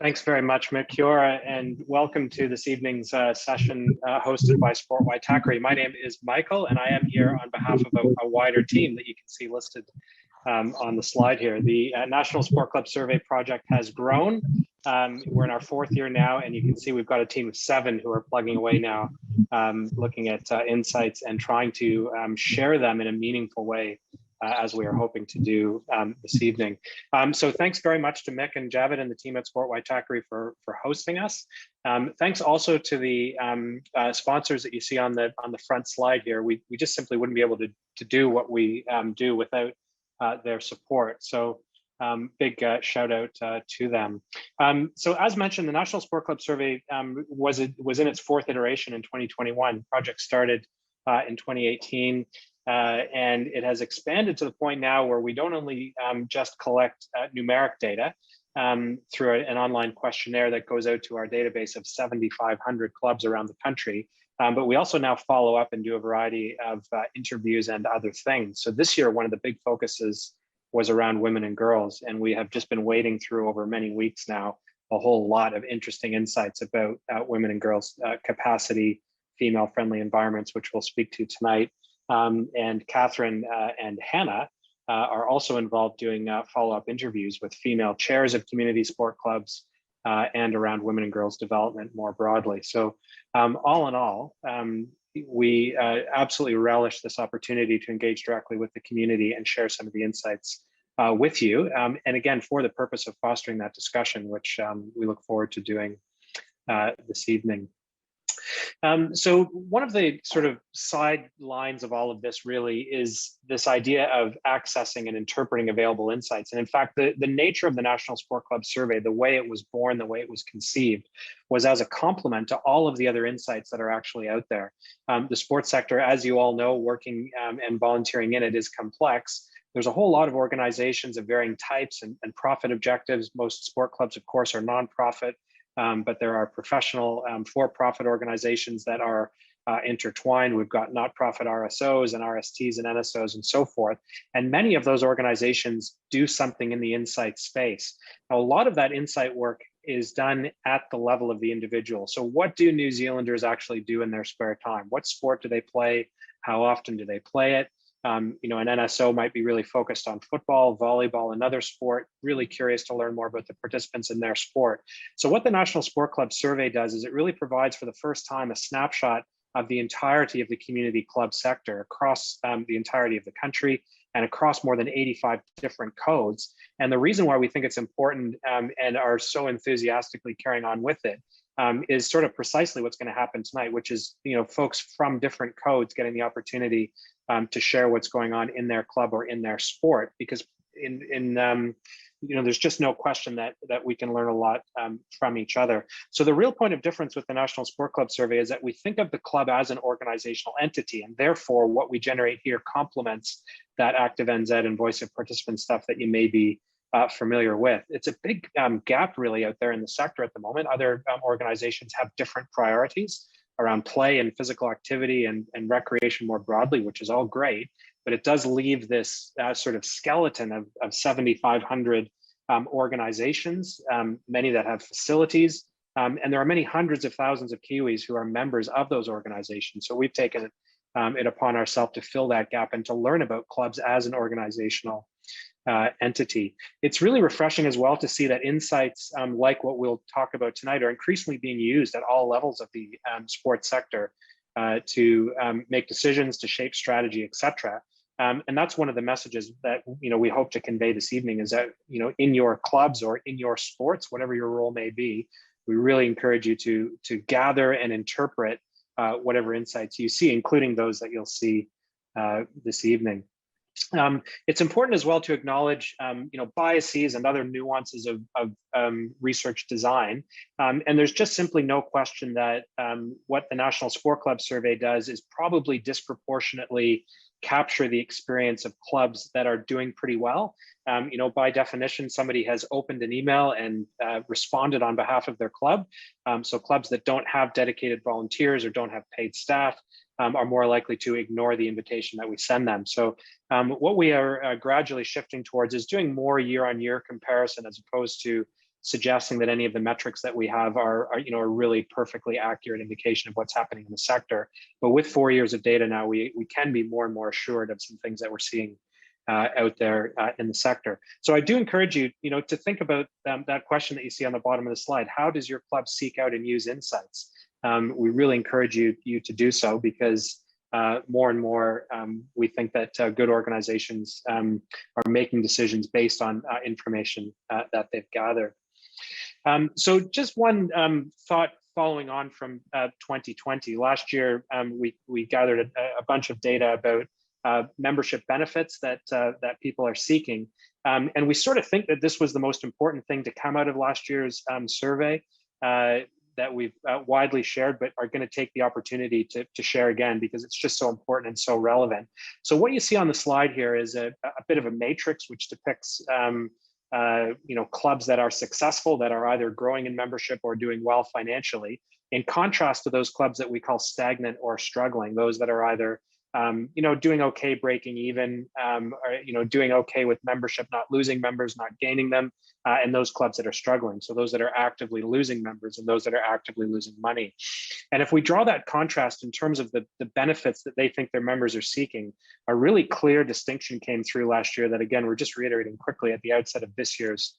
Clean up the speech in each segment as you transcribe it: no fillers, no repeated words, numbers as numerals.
Thanks very much, Mick. Kia ora, and welcome to this evening's session hosted by Sport Waitakere. My name is Michael, and I am here on behalf of a wider team that you can see listed on the slide here. The National Sport Club Survey project has grown. We're in our fourth year now, and you can see we've got a team of 7 who are plugging away now, looking at insights and trying to share them in a meaningful way, as we are hoping to do this evening. So thanks very much to Mick and Javid and the team at Sport Waitakere for hosting us. Thanks also to the sponsors that you see on the front slide here. We just simply wouldn't be able to do what we do without their support. So big shout out to them. So as mentioned, the National Sport Club Survey was in its 4th iteration in 2021. Project started in 2018. And it has expanded to the point now where we don't only just collect numeric data through an online questionnaire that goes out to our database of 7,500 clubs around the country, but we also now follow up and do a variety of interviews and other things. So this year, one of the big focuses was around women and girls, and we have just been wading through over many weeks now a whole lot of interesting insights about women and girls capacity, female-friendly environments, which we'll speak to tonight. And Catherine and Hannah are also involved doing follow-up interviews with female chairs of community sport clubs and around women and girls development more broadly. So all in all, we absolutely relish this opportunity to engage directly with the community and share some of the insights with you. And again, for the purpose of fostering that discussion, which we look forward to doing this evening. So one of the sort of sidelines of all of this really is this idea of accessing and interpreting available insights. And in fact, the nature of the National Sport Club Survey, the way it was born, the way it was conceived, was as a complement to all of the other insights that are actually out there. The sports sector, as you all know, working and volunteering in it is complex. There's a whole lot of organizations of varying types and profit objectives. Most sport clubs, of course, are nonprofit. But there are professional for-profit organizations that are intertwined. We've got not-profit RSOs and RSTs and NSOs and so forth. And many of those organizations do something in the insight space. Now, a lot of that insight work is done at the level of the individual. So what do New Zealanders actually do in their spare time? What sport do they play? How often do they play it? An NSO might be really focused on football, volleyball, another sport, really curious to learn more about the participants in their sport. So what the National Sport Club Survey does is it really provides for the first time a snapshot of the entirety of the community club sector across the entirety of the country and across more than 85 different codes. And the reason why we think it's important and are so enthusiastically carrying on with it is sort of precisely what's going to happen tonight, which is, folks from different codes getting the opportunity to share what's going on in their club or in their sport, because there's just no question that we can learn a lot from each other. So the real point of difference with the National Sport Club Survey is that we think of the club as an organizational entity, and therefore what we generate here complements that Active NZ and Voice of Participant stuff that you may be familiar with. It's a big gap really out there in the sector at the moment. Other organizations have different priorities around play and physical activity and recreation more broadly, which is all great, but it does leave this sort of skeleton of 7,500 organizations, many that have facilities, and there are many hundreds of thousands of Kiwis who are members of those organizations. So we've taken it upon ourselves to fill that gap and to learn about clubs as an organizational entity. It's really refreshing as well to see that insights like what we'll talk about tonight are increasingly being used at all levels of the sports sector to make decisions, to shape strategy, etc. And that's one of the messages that we hope to convey this evening is that in your clubs or in your sports, whatever your role may be, we really encourage you to gather and interpret whatever insights you see, including those that you'll see this evening. It's important as well to acknowledge, biases and other nuances of research design. And there's just simply no question that what the National Sport Club Survey does is probably disproportionately capture the experience of clubs that are doing pretty well. By definition, somebody has opened an email and responded on behalf of their club. So clubs that don't have dedicated volunteers or don't have paid staff are more likely to ignore the invitation that we send them. So what we are gradually shifting towards is doing more year-on-year comparison as opposed to suggesting that any of the metrics that we have are a really perfectly accurate indication of what's happening in the sector. But with 4 years of data now, we can be more and more assured of some things that we're seeing out there in the sector. So I do encourage you, to think about that question that you see on the bottom of the slide. How does your club seek out and use insights? We really encourage you to do so, because more and more we think that good organizations are making decisions based on information that they've gathered. So just one thought following on from 2020. Last year, we gathered a bunch of data about membership benefits that people are seeking. And we sort of think that this was the most important thing to come out of last year's survey that we've widely shared, but are going to take the opportunity to share again, because it's just so important and so relevant. So what you see on the slide here is a bit of a matrix which depicts clubs that are successful, that are either growing in membership or doing well financially, in contrast to those clubs that we call stagnant or struggling, those that are either doing okay, breaking even, or doing okay with membership, not losing members, not gaining them, and those clubs that are struggling. So those that are actively losing members and those that are actively losing money. And if we draw that contrast in terms of the benefits that they think their members are seeking, a really clear distinction came through last year that, again, we're just reiterating quickly at the outset of this year's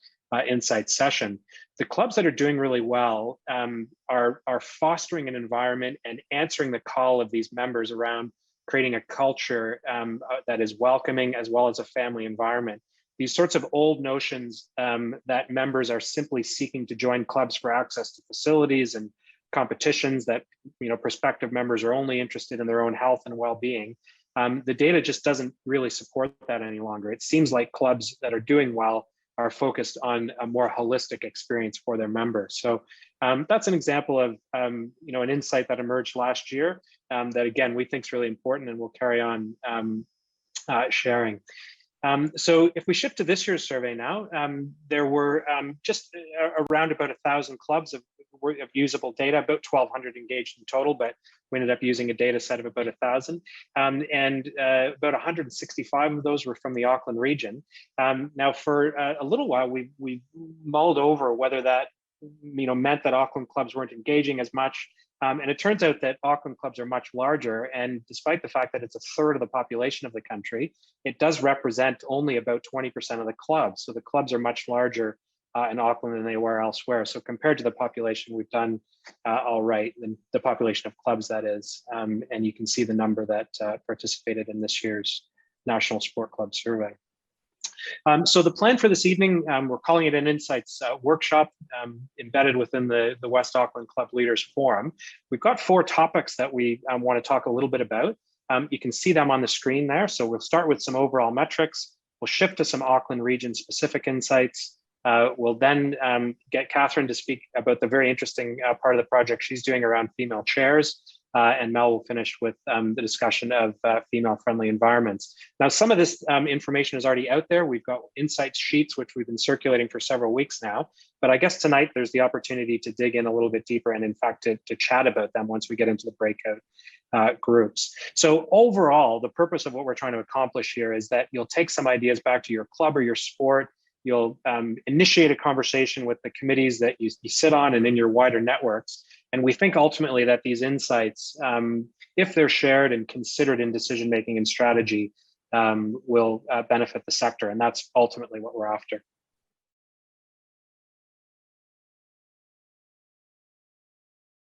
Insight session. The clubs that are doing really well are fostering an environment and answering the call of these members around creating a culture that is welcoming, as well as a family environment. These sorts of old notions that members are simply seeking to join clubs for access to facilities and competitions, that prospective members are only interested in their own health and well-being. The data just doesn't really support that any longer. It seems like clubs that are doing well are focused on a more holistic experience for their members. So that's an example of an insight that emerged last year that, again, we think is really important, and we'll carry on sharing. So if we shift to this year's survey now, there were just around about 1,000 clubs of usable data, about 1,200 engaged in total, but we ended up using a data set of about 1,000. And about 165 of those were from the Auckland region. Now, for a little while, we mulled over whether that meant that Auckland clubs weren't engaging as much. And it turns out that Auckland clubs are much larger, and despite the fact that it's a third of the population of the country, it does represent only about 20% of the clubs. So the clubs are much larger in Auckland than they were elsewhere. So compared to the population, we've done all right, the population of clubs, that is. And you can see the number that participated in this year's National Sport Club Survey. So the plan for this evening, we're calling it an Insights workshop embedded within the West Auckland Club Leaders Forum. We've got 4 topics that we want to talk a little bit about. You can see them on the screen there. So we'll start with some overall metrics. We'll shift to some Auckland region specific insights. We'll then get Catherine to speak about the very interesting part of the project she's doing around female chairs. And Mel will finish with the discussion of female-friendly environments. Now, some of this information is already out there. We've got insights sheets, which we've been circulating for several weeks now. But I guess tonight there's the opportunity to dig in a little bit deeper and, in fact, to chat about them once we get into the breakout groups. So overall, the purpose of what we're trying to accomplish here is that you'll take some ideas back to your club or your sport. You'll initiate a conversation with the committees that you sit on and in your wider networks. And we think ultimately that these insights, if they're shared and considered in decision-making and strategy, will benefit the sector. And that's ultimately what we're after.